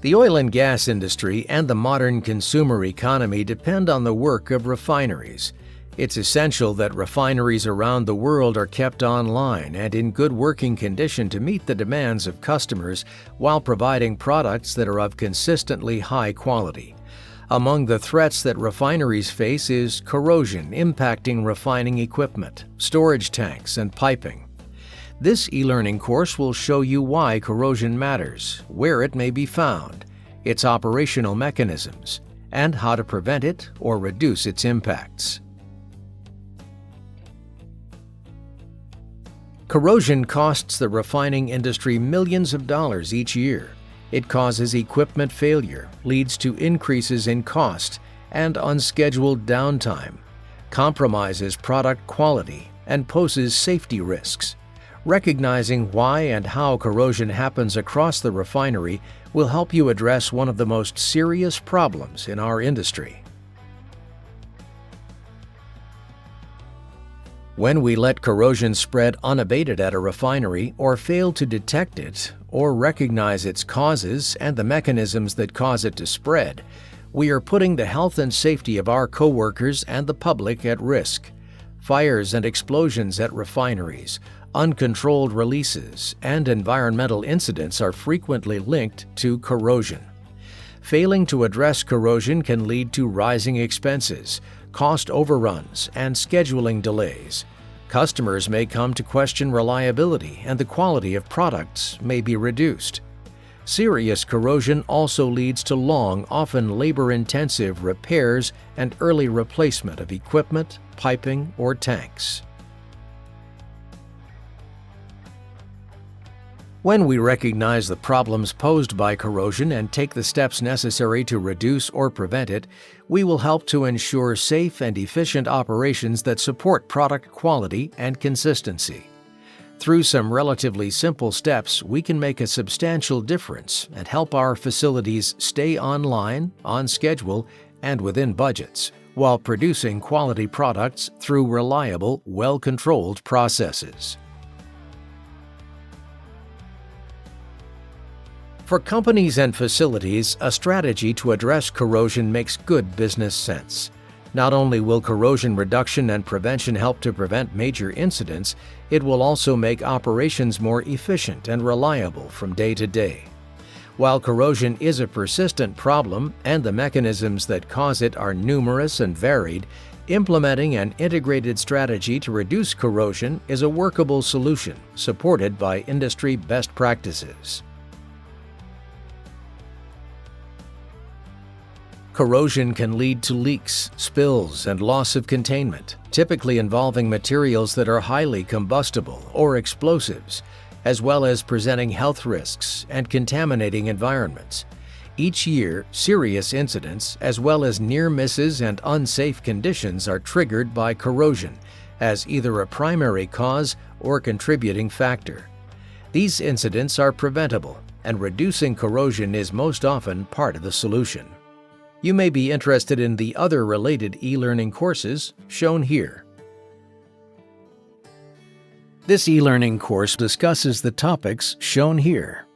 The oil and gas industry and the modern consumer economy depend on the work of refineries. It's essential that refineries around the world are kept online and in good working condition to meet the demands of customers while providing products that are of consistently high quality. Among the threats that refineries face is corrosion impacting refining equipment, storage tanks, and piping. This e-learning course will show you why corrosion matters, where it may be found, its operational mechanisms, and how to prevent it or reduce its impacts. Corrosion costs the refining industry millions of dollars each year. It causes equipment failure, leads to increases in cost and unscheduled downtime, compromises product quality, and poses safety risks. Recognizing why and how corrosion happens across the refinery will help you address one of the most serious problems in our industry. When we let corrosion spread unabated at a refinery or fail to detect it or recognize its causes and the mechanisms that cause it to spread, we are putting the health and safety of our coworkers and the public at risk. Fires and explosions at refineries, uncontrolled releases, and environmental incidents are frequently linked to corrosion. Failing to address corrosion can lead to rising expenses, cost overruns, and scheduling delays. Customers may come to question reliability, and the quality of products may be reduced. Serious corrosion also leads to long, often labor-intensive repairs and early replacement of equipment, piping, or tanks. When we recognize the problems posed by corrosion and take the steps necessary to reduce or prevent it, we will help to ensure safe and efficient operations that support product quality and consistency. Through some relatively simple steps, we can make a substantial difference and help our facilities stay online, on schedule, and within budgets, while producing quality products through reliable, well-controlled processes. For companies and facilities, a strategy to address corrosion makes good business sense. Not only will corrosion reduction and prevention help to prevent major incidents, it will also make operations more efficient and reliable from day to day. While corrosion is a persistent problem and the mechanisms that cause it are numerous and varied, implementing an integrated strategy to reduce corrosion is a workable solution supported by industry best practices. Corrosion can lead to leaks, spills, and loss of containment, typically involving materials that are highly combustible or explosives, as well as presenting health risks and contaminating environments. Each year, serious incidents, as well as near misses and unsafe conditions, are triggered by corrosion as either a primary cause or contributing factor. These incidents are preventable, and reducing corrosion is most often part of the solution. You may be interested in the other related e-learning courses shown here. This e-learning course discusses the topics shown here.